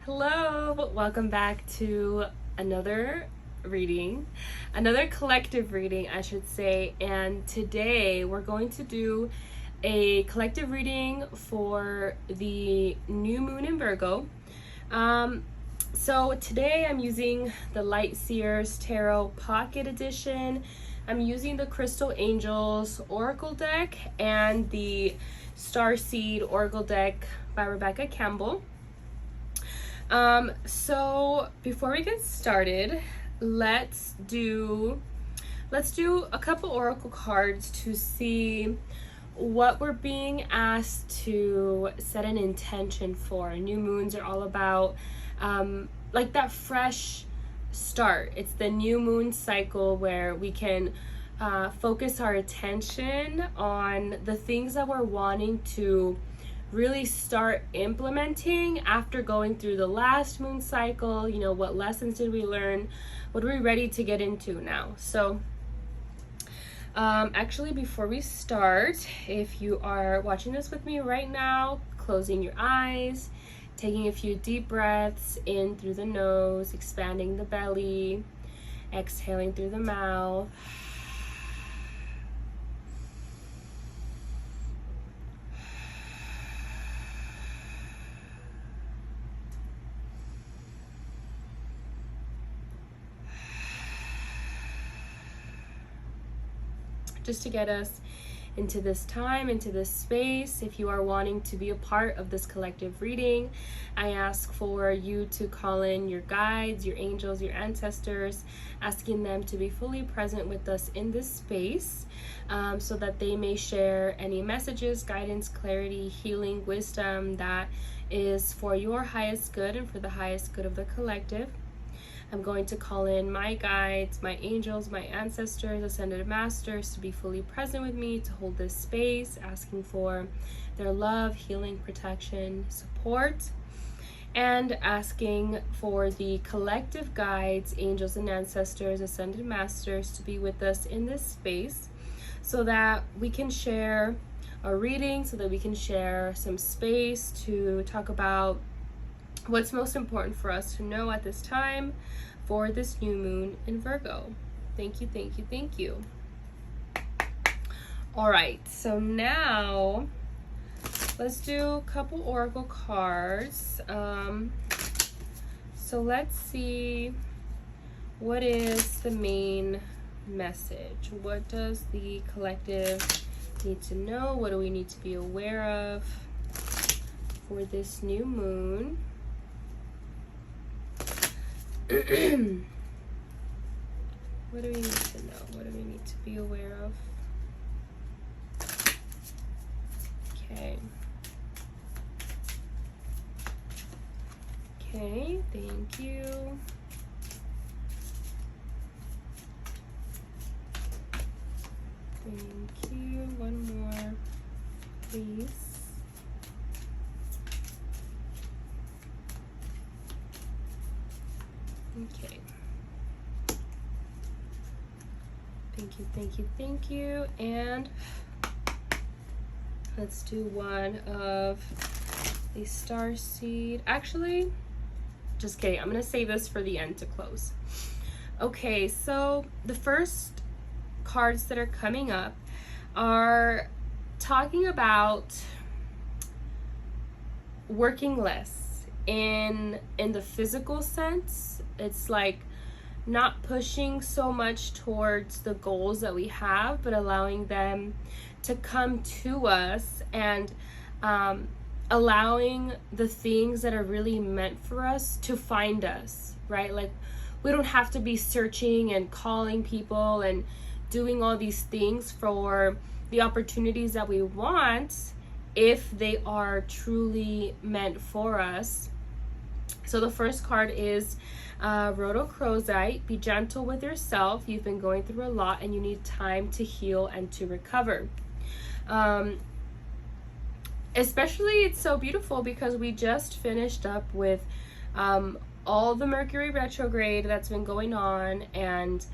Hello, welcome back to another reading, another collective reading, I should say. And today we're going to do a collective reading for the new moon in Virgo. So today I'm using the Light Seers Tarot Pocket Edition. I'm using the Crystal Angels Oracle deck and the Starseed Oracle deck by Rebecca Campbell. So before we get started, let's do a couple oracle cards to see what we're being asked to set an intention for. New moons are all about like that fresh start. It's the new moon cycle where we can focus our attention on the things that we're wanting to really start implementing after going through the last moon cycle. You know, what lessons did we learn? What are we ready to get into now? So actually, before we start, if you are watching this with me right now, closing your eyes, taking a few deep breaths in through the nose, expanding the belly, exhaling through the mouth. Just to get us into this time, into this space. If you are wanting to be a part of this collective reading, I ask for you to call in your guides, your angels, your ancestors, asking them to be fully present with us in this space, so that they may share any messages, guidance, clarity, healing, wisdom that is for your highest good and for the highest good of the collective. I'm going to call in my guides, my angels, my ancestors, ascended masters to be fully present with me, to hold this space, asking for their love, healing, protection, support, and asking for the collective guides, angels and ancestors, ascended masters to be with us in this space so that we can share a reading, so that we can share some space to talk about what's most important for us to know at this time for this new moon in Virgo. Thank you, thank you, thank you. All right, so now let's do a couple oracle cards. So let's see, what is the main message? What does the collective need to know? What do we need to be aware of for this new moon? What do we need to know? What do we need to be aware of? Okay. Okay, thank you. Thank you. One more, please. Okay. Thank you, thank you, thank you. And let's do one of the Starseed. Actually, just kidding. I'm going to save this for the end to close. Okay, so the first cards that are coming up are talking about working less in the physical sense. It's like not pushing so much towards the goals that we have, but allowing them to come to us, and allowing the things that are really meant for us to find us, right? Like, we don't have to be searching and calling people and doing all these things for the opportunities that we want if they are truly meant for us. So the first card is Rhodochrosite. Be gentle with yourself. You've been going through a lot and you need time to heal and to recover. Especially, it's so beautiful because we just finished up with all the Mercury retrograde that's been going on, and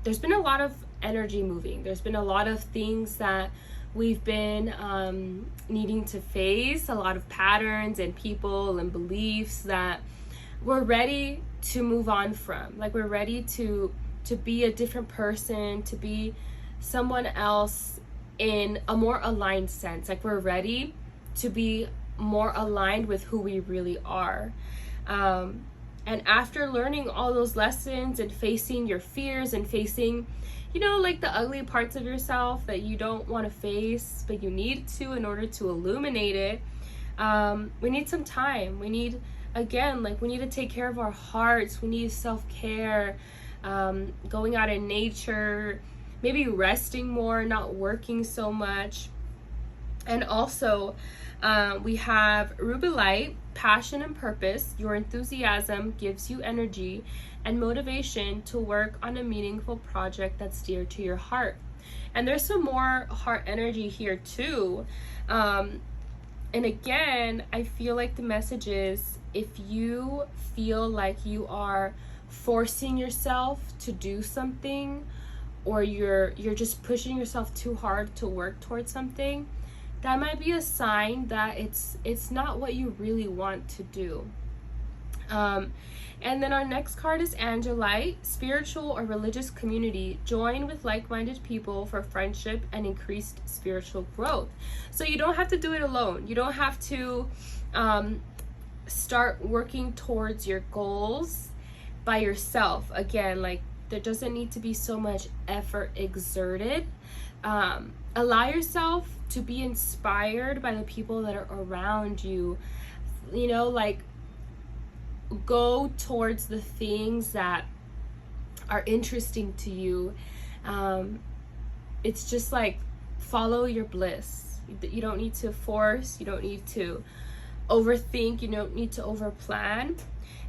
there's been a lot of energy moving. There's been a lot of things that We've been needing to face a lot of patterns and people and beliefs that we're ready to move on from. Like, we're ready to be a different person, to be someone else in a more aligned sense. Like, we're ready to be more aligned with who we really are. And after learning all those lessons and facing your fears and facing, you know, like the ugly parts of yourself that you don't want to face, but you need to in order to illuminate it, we need some time. We need, again, like, we need to take care of our hearts. We need self-care, going out in nature, maybe resting more, not working so much. And also, we have Ruby Light, passion and purpose. Your enthusiasm gives you energy and motivation to work on a meaningful project that's dear to your heart. And there's some more heart energy here too. And again, I feel like the message is, if you feel like you are forcing yourself to do something, or you're just pushing yourself too hard to work towards something, that might be a sign that it's not what you really want to do. And then our next card is Angelite, spiritual or religious community. Join with like-minded people for friendship and increased spiritual growth. So you don't have to do it alone. You don't have to start working towards your goals by yourself. Again, like, there doesn't need to be so much effort exerted. Allow yourself to be inspired by the people that are around you. You know, like, go towards the things that are interesting to you. It's just like, follow your bliss. You don't need to force, you don't need to overthink, you don't need to overplan.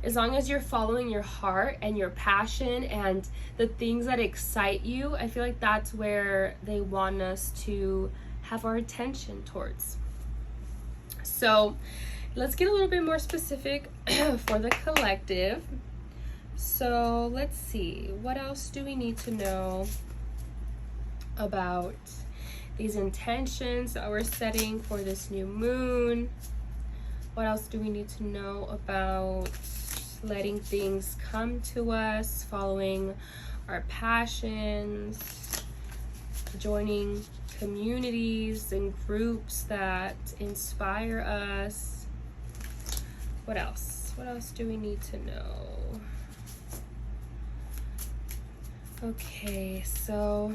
As long as you're following your heart and your passion and the things that excite you, I feel like that's where they want us to have our attention towards. So let's get a little bit more specific for the collective. So let's see, what else do we need to know about these intentions that we're setting for this new moon? What else do we need to know about letting things come to us, following our passions, joining communities and groups that inspire us? What else? What else do we need to know? Okay, so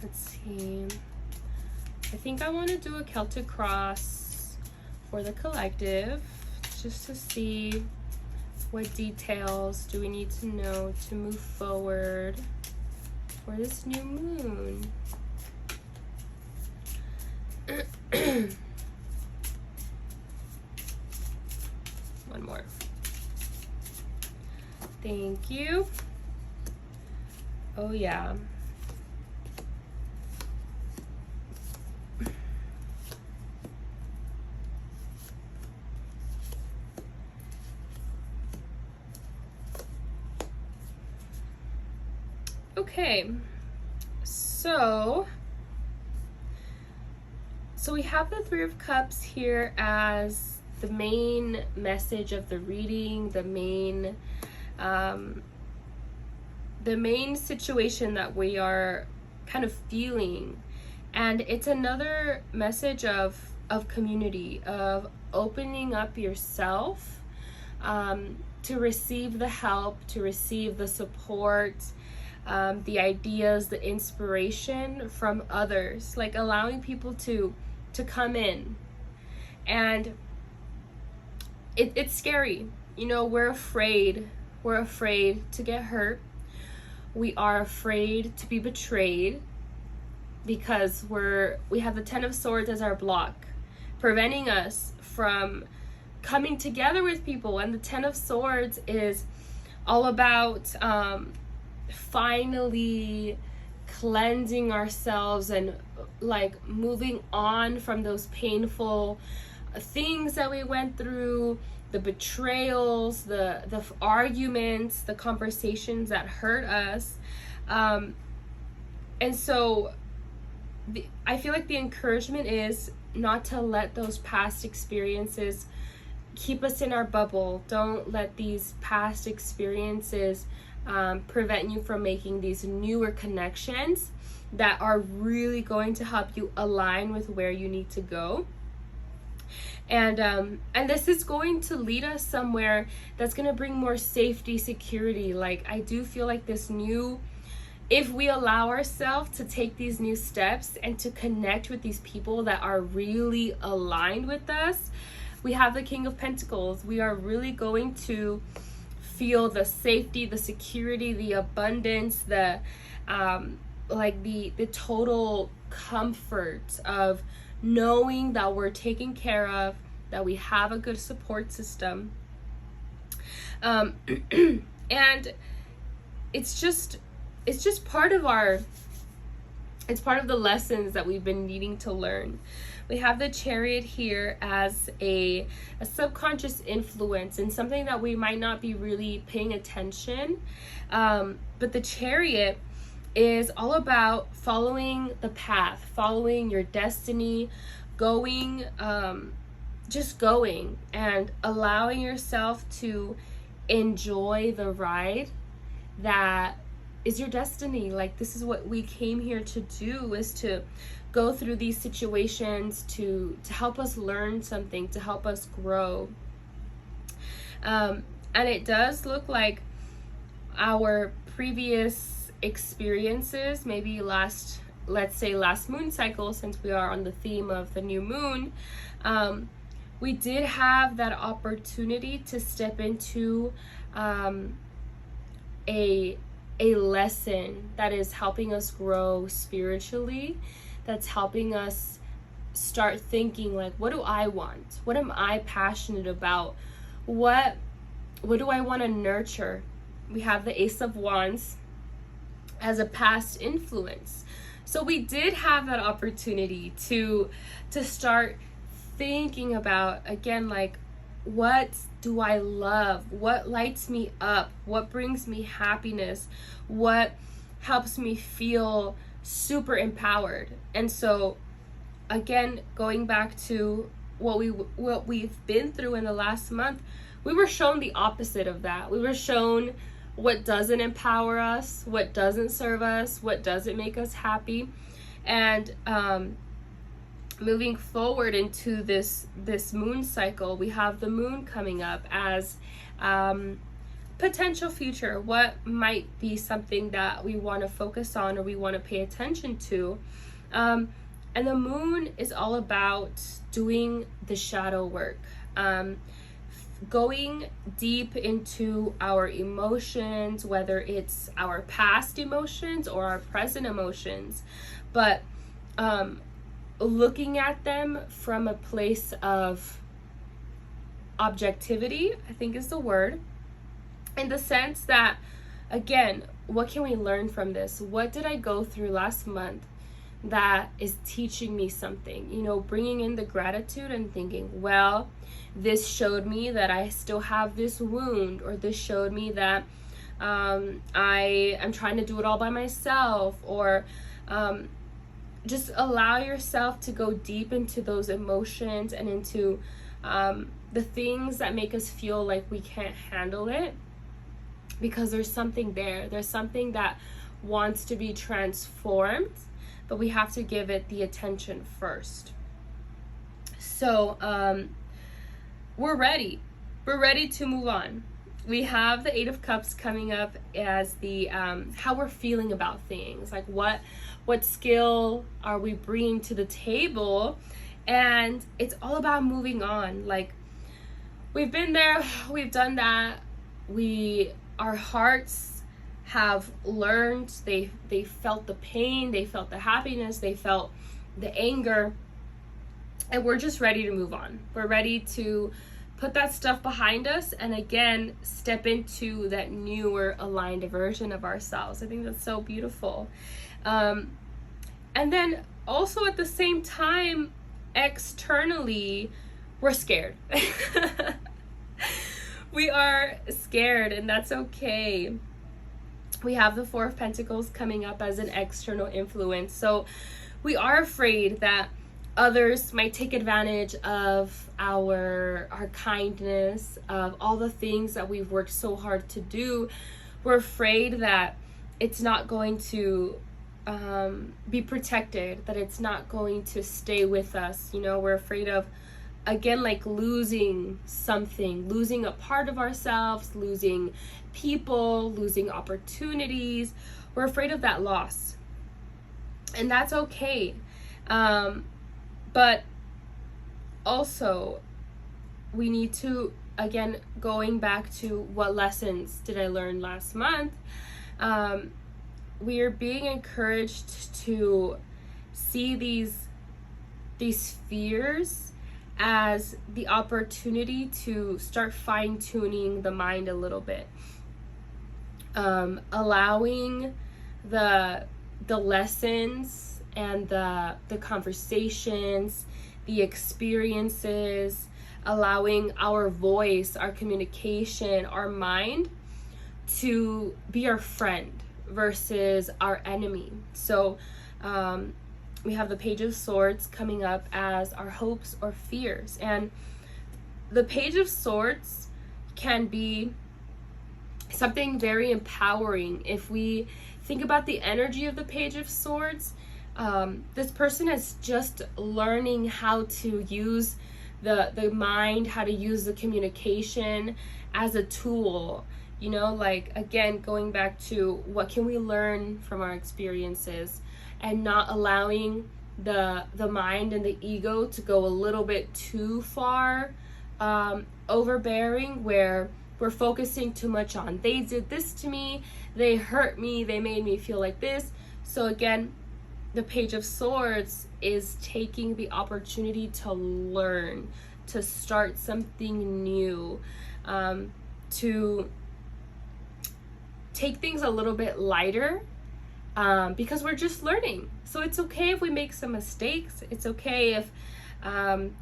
let's see. I think I want to do a Celtic cross for the collective, just to see what details do we need to know to move forward for this new moon. One more. Thank you. Oh yeah. Okay, so we have the Three of Cups here as the main message of the reading, the main situation that we are kind of feeling. And it's another message of community, of opening up yourself to receive the help, to receive the support, the ideas, the inspiration from others, like allowing people to come in. And it's scary, you know. We're afraid to get hurt. We are afraid to be betrayed because we have the Ten of Swords as our block, preventing us from coming together with people. And the Ten of Swords is all about finally cleansing ourselves and like moving on from those painful things that we went through, the betrayals, the arguments, the conversations that hurt us. And so I feel like the encouragement is not to let those past experiences keep us in our bubble. Don't let these past experiences prevent you from making these newer connections that are really going to help you align with where you need to go. And this is going to lead us somewhere that's going to bring more safety, security. Like, I do feel like if we allow ourselves to take these new steps and to connect with these people that are really aligned with us, we have the King of Pentacles. We are really going to feel the safety, the security, the abundance, the total comfort of knowing that we're taken care of, that we have a good support system. And it's just part of it's part of the lessons that we've been needing to learn. We have the Chariot here as a subconscious influence and something that we might not be really paying attention. But the Chariot is all about following the path, following your destiny, going and allowing yourself to enjoy the ride that is your destiny. Like, this is what we came here to do, is to go through these situations to help us learn something, to help us grow. And it does look like our previous experiences, maybe last moon cycle, since we are on the theme of the new moon, we did have that opportunity to step into a lesson that is helping us grow spiritually, that's helping us start thinking, like, what do I want? What am I passionate about? What do I want to nurture? We have the Ace of Wands as a past influence. So we did have that opportunity to start thinking about, again, like, what do I love? What lights me up? What brings me happiness? What helps me feel super empowered? And so, again, going back to what we've been through in the last month, we were shown the opposite of that. We were shown what doesn't empower us, what doesn't serve us, what doesn't make us happy. And moving forward into this moon cycle, we have the moon coming up as potential future. What might be something that we want to focus on or we want to pay attention to? And the moon is all about doing the shadow work, going deep into our emotions, whether it's our past emotions or our present emotions, but looking at them from a place of objectivity, I think is the word, in the sense that, again, what can we learn from this? What did I go through last month that is teaching me something? You know, bringing in the gratitude and thinking, well, this showed me that I still have this wound, or this showed me that I am trying to do it all by myself, or just allow yourself to go deep into those emotions and into the things that make us feel like we can't handle it, because there's something there. There's something that wants to be transformed, but we have to give it the attention first. So we're ready. We're ready to move on. We have the Eight of Cups coming up as the how we're feeling about things, like what skill are we bringing to the table, and it's all about moving on. Like, we've been there, we've done that. Our hearts have learned. They felt the pain, they felt the happiness, they felt the anger, and we're just ready to move on. We're ready to put that stuff behind us and again step into that newer aligned version of ourselves. I think that's so beautiful. And then also at the same time, externally, we're scared. We are scared, and that's okay. We have the Four of Pentacles coming up as an external influence. So we are afraid that others might take advantage of our kindness, of all the things that we've worked so hard to do. We're afraid that it's not going to be protected, that it's not going to stay with us. You know, we're afraid of, again, like losing something, losing a part of ourselves, losing people, losing opportunities. We're afraid of that loss. And that's okay. But also, we need to, again, going back to what lessons did I learn last month, we are being encouraged to see these fears as the opportunity to start fine-tuning the mind a little bit, allowing the lessons and the conversations, the experiences, allowing our voice, our communication, our mind to be our friend versus our enemy. So we have the Page of Swords coming up as our hopes or fears. And the Page of Swords can be something very empowering. If we think about the energy of the Page of Swords, this person is just learning how to use the mind, how to use the communication as a tool. You know, like, again, going back to what can we learn from our experiences, and not allowing the mind and the ego to go a little bit too far, overbearing, where we're focusing too much on, they did this to me, they hurt me, they made me feel like this. So again, the Page of Swords is taking the opportunity to learn, to start something new, to take things a little bit lighter, because we're just learning. So it's okay if we make some mistakes. It's okay if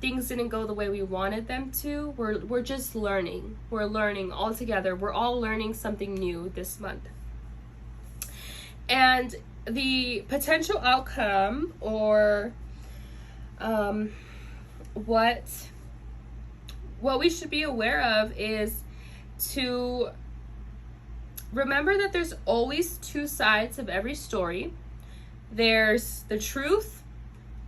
things didn't go the way we wanted them to. We're just learning. We're learning all together. We're all learning something new this month. And the potential outcome, or what we should be aware of, is to remember that there's always two sides of every story. There's the truth,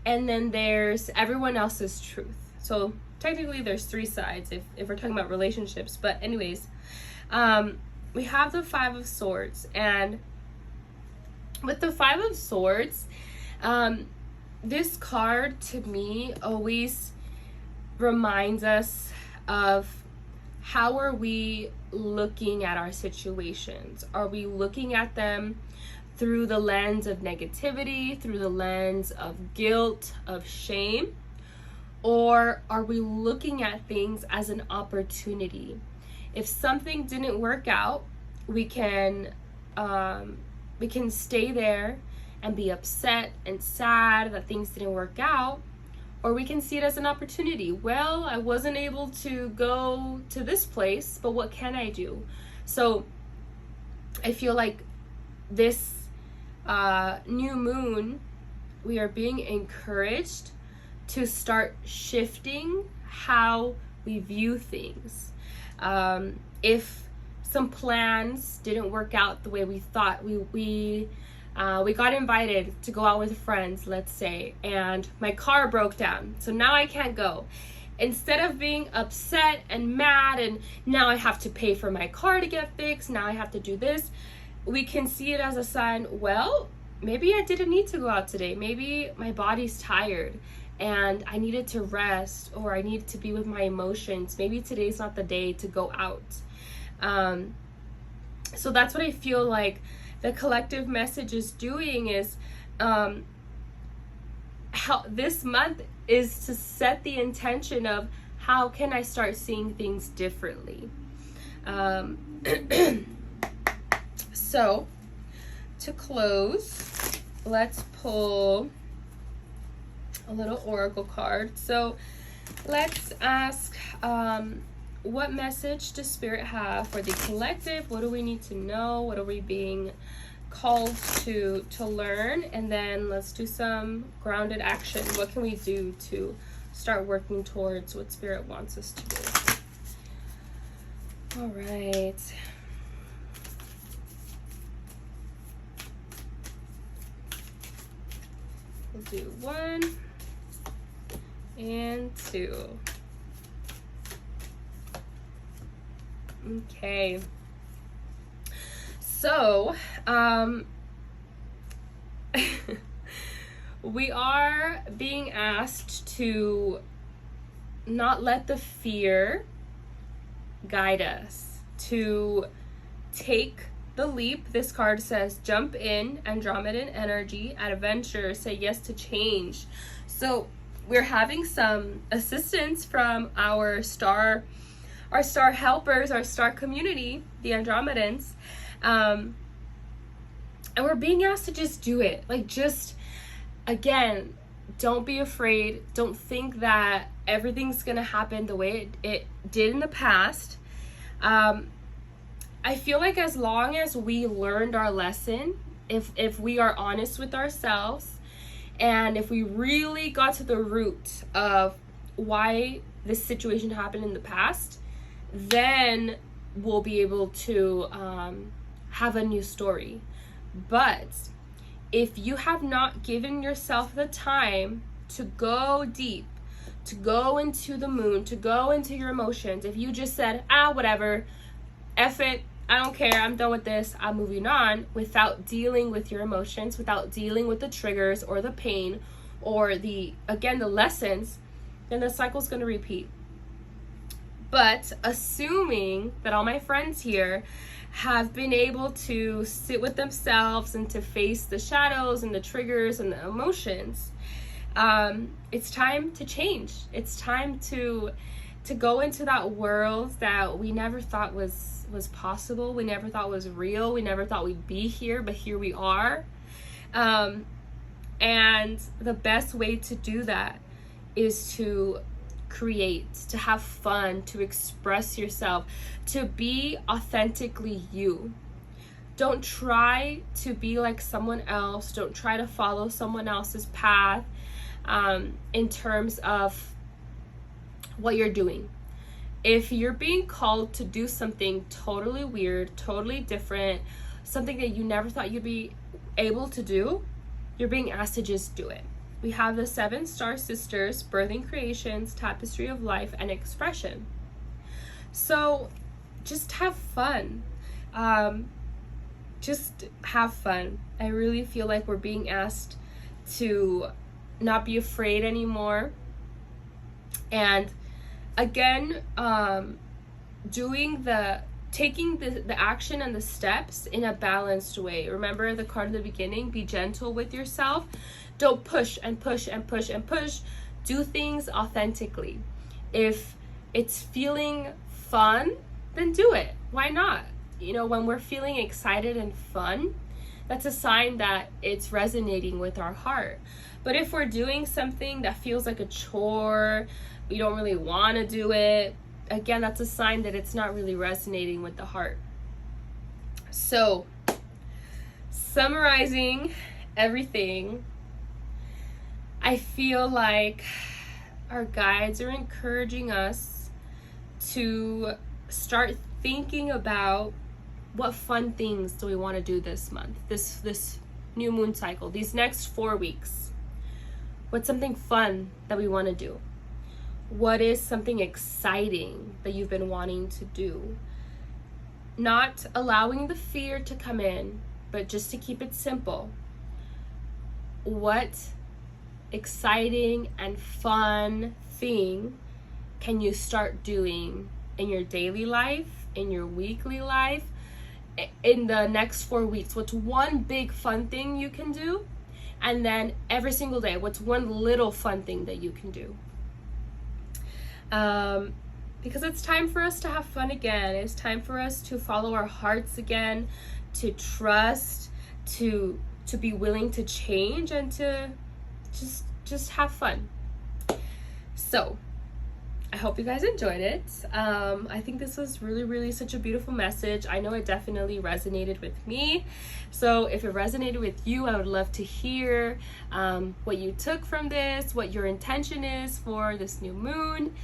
and then there's everyone else's truth. So technically there's three sides if we're talking about relationships. But anyways, we have the Five of Swords. And with the Five of Swords, this card to me always reminds us of, how are we looking at our situations? Are we looking at them through the lens of negativity, through the lens of guilt, of shame? Or are we looking at things as an opportunity? If something didn't work out, we can stay there and be upset and sad that things didn't work out. Or we can see it as an opportunity. Well, I wasn't able to go to this place, but what can I do? So I feel like this new moon, we are being encouraged to start shifting how we view things. If some plans didn't work out the way we thought, we got invited to go out with friends, let's say, and my car broke down, so now I can't go. Instead of being upset and mad, and now I have to pay for my car to get fixed, now I have to do this, we can see it as a sign, well, maybe I didn't need to go out today. Maybe my body's tired and I needed to rest, or I need to be with my emotions. Maybe today's not the day to go out. So that's what I feel like the collective message is doing, is how this month is to set the intention of, how can I start seeing things differently? So to close, let's pull a little oracle card. So let's ask, what message does Spirit have for the collective? What do we need to know? What are we being called to learn, and then let's do some grounded action. What can we do to start working towards what Spirit wants us to do? All right. We'll do 1 and 2. Okay. So, we are being asked to not let the fear guide us, to take the leap. This card says jump in, Andromedan energy, adventure, say yes to change. So we're having some assistance from our star helpers, our star community, the Andromedans, and we're being asked to just do it. Like, just, again, don't be afraid. Don't think that everything's gonna happen the way it did in the past. I feel like as long as we learned our lesson, if we are honest with ourselves, and if we really got to the root of why this situation happened in the past, then we'll be able to have a new story. But if you have not given yourself the time to go deep, to go into the moon, to go into your emotions, if you just said, whatever, F it, I don't care, I'm done with this, I'm moving on, without dealing with your emotions, without dealing with the triggers or the pain or the lessons, then the cycle's going to repeat. But assuming that all my friends here have been able to sit with themselves and to face the shadows and the triggers and the emotions, it's time to change. It's time to go into that world that we never thought was possible. We never thought was real. We never thought we'd be here, but here we are. And the best way to do that is to create, to have fun, to express yourself, to be authentically you. Don't try to be like someone else. Don't try to follow someone else's path in terms of what you're doing. If you're being called to do something totally weird, totally different, something that you never thought you'd be able to do, you're being asked to just do it. We have the 7 star sisters, birthing creations, tapestry of life, and expression. So just have fun. Just have fun. I really feel like we're being asked to not be afraid anymore. And again, taking the action and the steps in a balanced way. Remember the card in the beginning, be gentle with yourself. Don't push and push and push and push. Do things authentically. If it's feeling fun, then do it. Why not? You know, when we're feeling excited and fun, that's a sign that it's resonating with our heart. But if we're doing something that feels like a chore, we don't really want to do it, again, that's a sign that it's not really resonating with the heart. So, summarizing everything, I feel like our guides are encouraging us to start thinking about what fun things do we want to do this month, this new moon cycle, these next 4 weeks. What's something fun that we want to do? What is something exciting that you've been wanting to do? Not allowing the fear to come in, but just to keep it simple. What exciting and fun thing can you start doing in your daily life, in your weekly life, in the next 4 weeks? What's one big fun thing you can do? And then every single day, what's one little fun thing that you can do? Because it's time for us to have fun again. It's time for us to follow our hearts again, to trust, to be willing to change, and to just have fun. So I hope you guys enjoyed it. I think this was really such a beautiful message. I know it definitely resonated with me. So if it resonated with you, I would love to hear what you took from this, what your intention is for this new moon.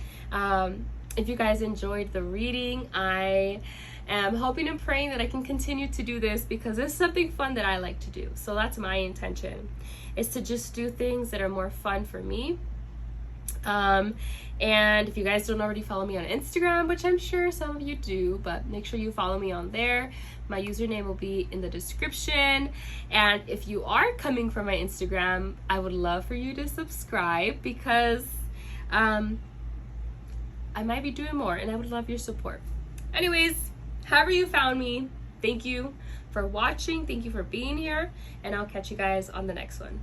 If you guys enjoyed the reading, I am hoping and praying that I can continue to do this because it's something fun that I like to do. So that's my intention, is to just do things that are more fun for me. And if you guys don't already follow me on Instagram, which I'm sure some of you do, but make sure you follow me on there. My username will be in the description. And if you are coming from my Instagram, I would love for you to subscribe because I might be doing more and I would love your support. Anyways, however you found me, thank you for watching. Thank you for being here, and I'll catch you guys on the next one.